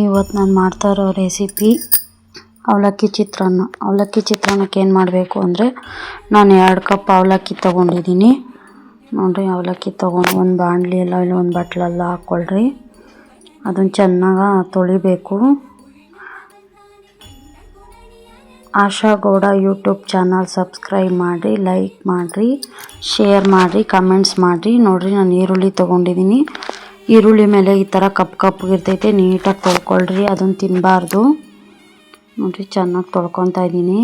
ಇವತ್ತು ನಾನು ಮಾಡ್ತಾ ಇರೋ ರೆಸಿಪಿ ಅವಲಕ್ಕಿ ಚಿತ್ರಾನ್ನಕ್ಕೆ ಏನು ಮಾಡಬೇಕು ಅಂದರೆ ನಾನು 2 ಕಪ್ ಅವಲಕ್ಕಿ ತೊಗೊಂಡಿದ್ದೀನಿ ನೋಡಿರಿ. ಅವಲಕ್ಕಿ ತೊಗೊಂಡು ಒಂದು ಬಾಣಲಿ ಇಲ್ಲ ಒಂದು ಬಟ್ಲೆಲ್ಲ ಹಾಕ್ಕೊಳ್ರಿ. ಅದನ್ನು ಚೆನ್ನಾಗಿ ತೊಳಿಬೇಕು. ಆಶಾ ಗೌಡ ಯೂಟ್ಯೂಬ್ ಚಾನಲ್ ಸಬ್ಸ್ಕ್ರೈಬ್ ಮಾಡಿ, ಲೈಕ್ ಮಾಡಿರಿ, ಶೇರ್ ಮಾಡಿರಿ, ಕಮೆಂಟ್ಸ್ ಮಾಡಿರಿ. ನೋಡಿರಿ, ನಾನು ಈರುಳ್ಳಿ ತೊಗೊಂಡಿದ್ದೀನಿ. ಈರುಳ್ಳಿ ಮೇಲೆ ಈ ಥರ ಕಪ್ಪಗಿರ್ತೈತೆ, ನೀಟಾಗಿ ತೊಳ್ಕೊಳ್ರಿ. ಅದನ್ನು ತಿನ್ನಬಾರ್ದು. ನೋಡಿರಿ, ಚೆನ್ನಾಗಿ ತೊಳ್ಕೊತಾ ಇದ್ದೀನಿ.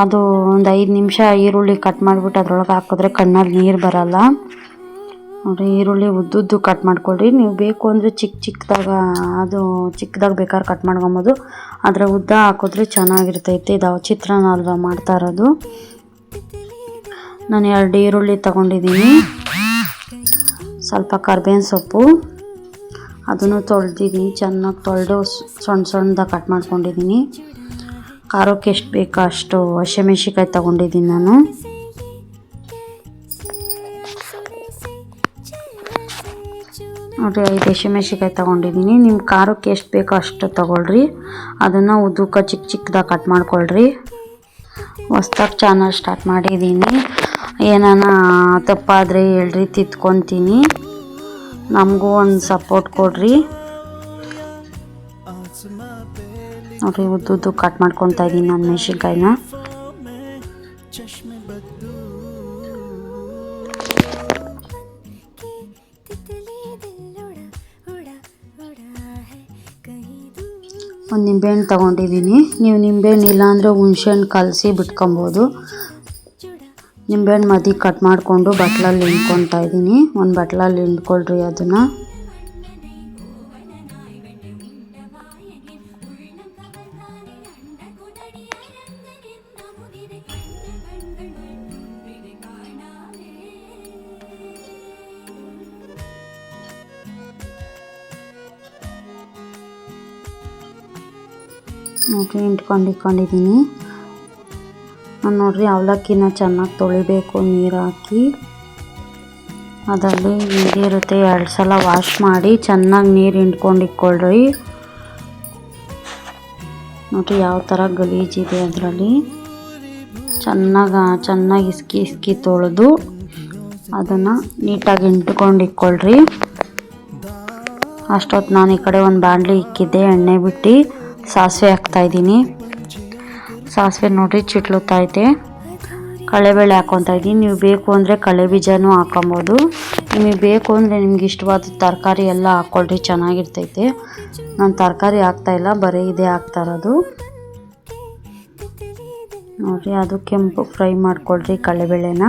ಅದು ಒಂದು 5 ನಿಮಿಷ ಈರುಳ್ಳಿ ಕಟ್ ಮಾಡಿಬಿಟ್ಟು ಅದ್ರೊಳಗೆ ಹಾಕಿದ್ರೆ ಕಣ್ಣಲ್ಲಿ ನೀರು ಬರಲ್ಲ. ನೋಡಿರಿ, ಈರುಳ್ಳಿ ಉದ್ದುದ್ದು ಕಟ್ ಮಾಡ್ಕೊಳ್ರಿ. ನೀವು ಬೇಕು ಅಂದರೆ ಚಿಕ್ಕದಾಗಿ ಬೇಕಾದ್ರೆ ಕಟ್ ಮಾಡ್ಕೊಬೋದು. ಆದರೆ ಉದ್ದ ಹಾಕಿದ್ರೆ ಚೆನ್ನಾಗಿರ್ತೈತೆ. ಇದು ಚಿತ್ರಾನ್ನ ಅಲ್ವಾ ಮಾಡ್ತಾ ಇರೋದು. ನಾನು 2 ಈರುಳ್ಳಿ ತೊಗೊಂಡಿದ್ದೀನಿ. ಸ್ವಲ್ಪ ಕರ್ಬೇವಿನ ಸೊಪ್ಪು ಅದನ್ನು ತೊಳೆದಿದ್ದೀನಿ. ಚೆನ್ನಾಗಿ ತೊಳೆದು ಸಣ್ಣದಾಗಿ ಕಟ್ ಮಾಡ್ಕೊಂಡಿದ್ದೀನಿ. ಖಾರಕ್ಕೆ ಎಷ್ಟು ಬೇಕೋ ಅಷ್ಟು ಹಸಿಮೆಣ್ಸಿಕಾಯಿ ತೊಗೊಂಡಿದ್ದೀನಿ ನಾನು. ನೋಡಿರಿ, 5 ಹಸಿಮೆಣ್ಸಿಕಾಯಿ ತೊಗೊಂಡಿದ್ದೀನಿ. ನಿಮ್ಮ ಖಾರಕ್ಕೆ ಎಷ್ಟು ಬೇಕೋ ಅಷ್ಟು ತೊಗೊಳ್ರಿ. ಅದನ್ನು ಉದ್ದಕ್ಕೆ ಚಿಕ್ಕದಾಗಿ ಕಟ್ ಮಾಡ್ಕೊಳ್ರಿ. ಹೊಸ್ದಾಗಿ ಚಾನಲ್ ಸ್ಟಾರ್ಟ್ ಮಾಡಿದ್ದೀನಿ. ಏನಾನ ತಪ್ಪಾದರೆ ಹೇಳ್ರಿ, ತಿದ್ಕೊತೀನಿ. ನಮಗೂ ಒಂದು ಸಪೋರ್ಟ್ ಕೊಡ್ರಿ. ನೋಡಿರಿ, ಉದ್ದುದ್ದು ಕಟ್ ಮಾಡ್ಕೊತಾ ಇದ್ದೀನಿ ನಾನು ಮೆಣಸಿನ್ಕಾಯಿನ. ಒಂದು ನಿಂಬೆಹಣ್ಣು ತೊಗೊಂಡಿದ್ದೀನಿ. ನೀವು ನಿಂಬೆಹಣ್ಣು ಇಲ್ಲಾಂದರೆ ಹುಣ್ಸೆಹಣ್ಣು ಕಲಸಿ ಬಿಟ್ಕೊಬೋದು. ನಿಂಬೆಹಣ್ಣು ಮಧ್ಯೆ ಕಟ್ ಮಾಡಿಕೊಂಡು ಬಟ್ಲಲ್ಲಿ ಹಿಂಡ್ಕೊತಾ ಇದ್ದೀನಿ. ಒಂದು ಬಟ್ಲಲ್ಲಿ ಹಿಂಡ್ಕೊಳ್ರಿ ಅದನ್ನು. ನೋಡಿರಿ, ಇಟ್ಕೊಂಡಿದ್ದೀನಿ ನಾನು. ನೋಡಿರಿ, ಅವಲಕ್ಕಿನ ಚೆನ್ನಾಗಿ ತೊಳಿಬೇಕು ನೀರು ಹಾಕಿ. ಅದರಲ್ಲಿ ನೀರಿರುತ್ತೆ, 2 ಸಲ ವಾಶ್ ಮಾಡಿ ಚೆನ್ನಾಗಿ ನೀರು ಇಟ್ಕೊಳ್ರಿ. ನೋಡಿರಿ, ಯಾವ ಥರ ಗಲೀಜಿದೆ ಅದರಲ್ಲಿ. ಚೆನ್ನಾಗಿ ಇಸ್ಕಿ ತೊಳೆದು ಅದನ್ನು ನೀಟಾಗಿ ಇಟ್ಕೊಳ್ರಿ. ಅಷ್ಟೊತ್ತು ನಾನು ಈ ಕಡೆ ಒಂದು ಬಾಣಲಿ ಇಕ್ಕಿದ್ದೆ. ಎಣ್ಣೆ ಬಿಟ್ಟು ಸಾಸಿವೆ ಹಾಕ್ತಾಯಿದ್ದೀನಿ. ಸಾಸಿವೆ ನೋಡಿರಿ ಚಿಟ್ಲುತ್ತೈತೆ. ಕಡಲೆಬೇಳೆ ಹಾಕ್ಕೊತಾ ಇದ್ದೀನಿ. ನೀವು ಬೇಕು ಅಂದರೆ ಕಡಲೆ ಬೀಜನೂ ಹಾಕೊಬೋದು. ನಿಮಗೆ ಬೇಕು ಅಂದರೆ ನಿಮ್ಗೆ ಇಷ್ಟವಾದ ತರಕಾರಿ ಎಲ್ಲ ಹಾಕ್ಕೊಳ್ರಿ, ಚೆನ್ನಾಗಿರ್ತೈತೆ. ನಾನು ತರಕಾರಿ ಹಾಕ್ತಾಯಿಲ್ಲ, ಬರೀ ಇದೇ ಹಾಕ್ತಾ ಇರೋದು. ನೋಡಿರಿ, ಅದು ಕೆಂಪು ಫ್ರೈ ಮಾಡ್ಕೊಳ್ರಿ ಕಡಲೆಬೇಳೆನ.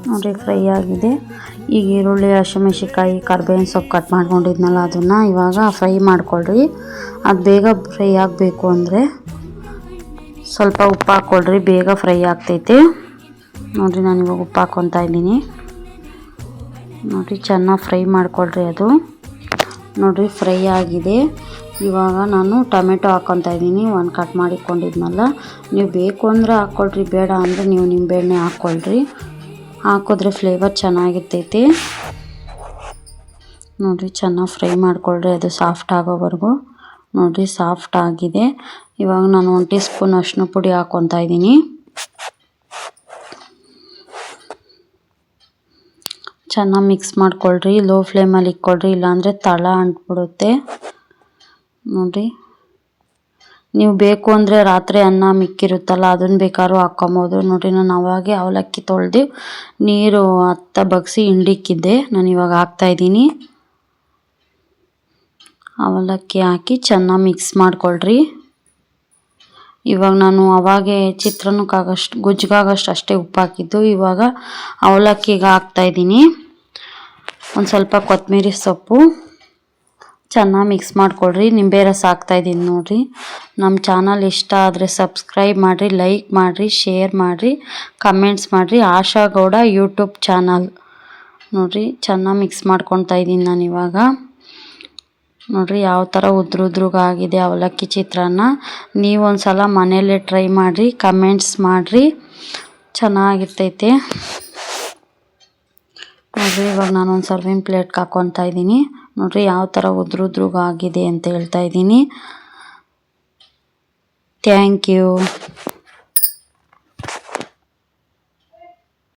ನೋಡಿರಿ, ಫ್ರೈ ಆಗಿದೆ. ಈಗ ಈರುಳ್ಳಿ, ಹಸಿಮೆಣ್ಸಿಕಾಯಿ, ಕರ್ಬೇವಿನ ಸೊಪ್ಪು ಕಟ್ ಮಾಡ್ಕೊಂಡಿದ್ನಲ್ಲ ಅದನ್ನು ಇವಾಗ ಫ್ರೈ ಮಾಡ್ಕೊಳ್ರಿ. ಅದು ಬೇಗ ಫ್ರೈ ಆಗಬೇಕು ಅಂದರೆ ಸ್ವಲ್ಪ ಉಪ್ಪು ಹಾಕ್ಕೊಳ್ರಿ, ಬೇಗ ಫ್ರೈ ಆಗ್ತೈತೆ. ನೋಡಿರಿ, ನಾನು ಇವಾಗ ಉಪ್ಪು ಹಾಕ್ಕೊತಾ ಇದ್ದೀನಿ. ನೋಡಿರಿ, ಚೆನ್ನಾಗಿ ಫ್ರೈ ಮಾಡ್ಕೊಳ್ರಿ ಅದು. ನೋಡಿರಿ, ಫ್ರೈ ಆಗಿದೆ. ಇವಾಗ ನಾನು ಟೊಮೆಟೊ ಹಾಕ್ಕೊತಾ ಇದ್ದೀನಿ. ಒಂದು ಕಟ್ ಮಾಡಿಕೊಂಡಿದ್ನಲ್ಲ. ನೀವು ಬೇಕು ಅಂದರೆ ಹಾಕ್ಕೊಳ್ರಿ, ಬೇಡ ಅಂದರೆ ನೀವು ನಿಂಬೆಹಣ್ಣೆ ಹಾಕ್ಕೊಳ್ರಿ. ಹಾಕಿದ್ರೆ ಫ್ಲೇವರ್ ಚೆನ್ನಾಗಿರ್ತೈತಿ. ನೋಡಿರಿ, ಚೆನ್ನಾಗಿ ಫ್ರೈ ಮಾಡ್ಕೊಳ್ರಿ ಅದು ಸಾಫ್ಟ್ ಆಗೋವರೆಗೂ. ನೋಡಿರಿ, ಸಾಫ್ಟ್ ಆಗಿದೆ. ಇವಾಗ ನಾನು 1 ಟೀ ಸ್ಪೂನ್ ಅರಿಶಿನ ಪುಡಿ ಹಾಕ್ಕೊತಾ ಇದ್ದೀನಿ. ಚೆನ್ನಾಗಿ ಮಿಕ್ಸ್ ಮಾಡ್ಕೊಳ್ರಿ. ಲೋ ಫ್ಲೇಮಲ್ಲಿ ಇಕ್ಕೊಳ್ರಿ, ಇಲ್ಲಾಂದರೆ ತಳ ಅಂಟ್ಬಿಡುತ್ತೆ. ನೋಡಿರಿ, ನೀವು ಬೇಕು ಅಂದರೆ ರಾತ್ರಿ ಅನ್ನ ಮಿಕ್ಕಿರುತ್ತಲ್ಲ ಅದನ್ನು ಬೇಕಾದ್ರೂ ಹಾಕ್ಕೊಬೋದು. ನೋಡಿರಿ, ನಾನು ಅವಾಗೆ ಅವಲಕ್ಕಿ ತೊಳೆದು ನೀರು ಬಗ್ಸಿ ಹಿಂಡಿಕ್ಕಿದ್ದೆ. ನಾನು ಇವಾಗ ಹಾಕ್ತಾಯಿದ್ದೀನಿ. ಅವಲಕ್ಕಿ ಹಾಕಿ ಚೆನ್ನಾಗಿ ಮಿಕ್ಸ್ ಮಾಡ್ಕೊಳ್ರಿ. ಇವಾಗ ನಾನು ಅವಾಗೆ ಚಿತ್ರಾನ್ನಕ್ಕಾಗಷ್ಟು ಗೊಜ್ಜಿಗಾಗಷ್ಟು ಅಷ್ಟೇ ಉಪ್ಪು ಹಾಕಿದ್ದು. ಇವಾಗ ಅವಲಕ್ಕಿಗೆ ಹಾಕ್ತಾಯಿದ್ದೀನಿ. ಒಂದು ಸ್ವಲ್ಪ ಕೊತ್ತಂಬರಿ ಸೊಪ್ಪು ಚೆನ್ನಾಗಿ ಮಿಕ್ಸ್ ಮಾಡ್ಕೊಳ್ರಿ. ನಿಂಬೆ ರಸ ಹಾಕ್ತಾಯಿದ್ದೀನಿ. ನೋಡಿರಿ, ನಮ್ಮ ಚಾನಲ್ ಇಷ್ಟ ಆದರೆ ಸಬ್ಸ್ಕ್ರೈಬ್ ಮಾಡಿರಿ, ಲೈಕ್ ಮಾಡಿರಿ, ಶೇರ್ ಮಾಡಿರಿ, ಕಮೆಂಟ್ಸ್ ಮಾಡಿರಿ. ಆಶಾ ಗೌಡ ಯೂಟ್ಯೂಬ್ ಚಾನಲ್. ನೋಡಿರಿ, ಚೆನ್ನಾಗಿ ಮಿಕ್ಸ್ ಮಾಡ್ಕೊತಾ ಇದ್ದೀನಿ ನಾನು ಇವಾಗ. ನೋಡಿರಿ, ಯಾವ ಥರ ಉದ್ರುದ್ರುಗಾಗಿದೆ ಅವಲಕ್ಕಿ ಚಿತ್ರಾನ್ನ. ನೀವು ಒಂದು ಸಲ ಮನೆಯಲ್ಲೇ ಟ್ರೈ ಮಾಡಿರಿ, ಕಮೆಂಟ್ಸ್ ಮಾಡಿರಿ. ಚೆನ್ನಾಗಿರ್ತೈತೆ ನೋಡಿರಿ. ಇವಾಗ ನಾನು ಒಂದು ಸರ್ವಿಂಗ್ ಪ್ಲೇಟ್ಗೆ ಹಾಕ್ಕೊತಾ ಇದ್ದೀನಿ. ನೋಡಿರಿ ಯಾವ ಥರ ಉದ್ರುದ್ರುಗಾಗಿದೆ ಅಂತ ಹೇಳ್ತಾ ಇದ್ದೀನಿ. Thank you.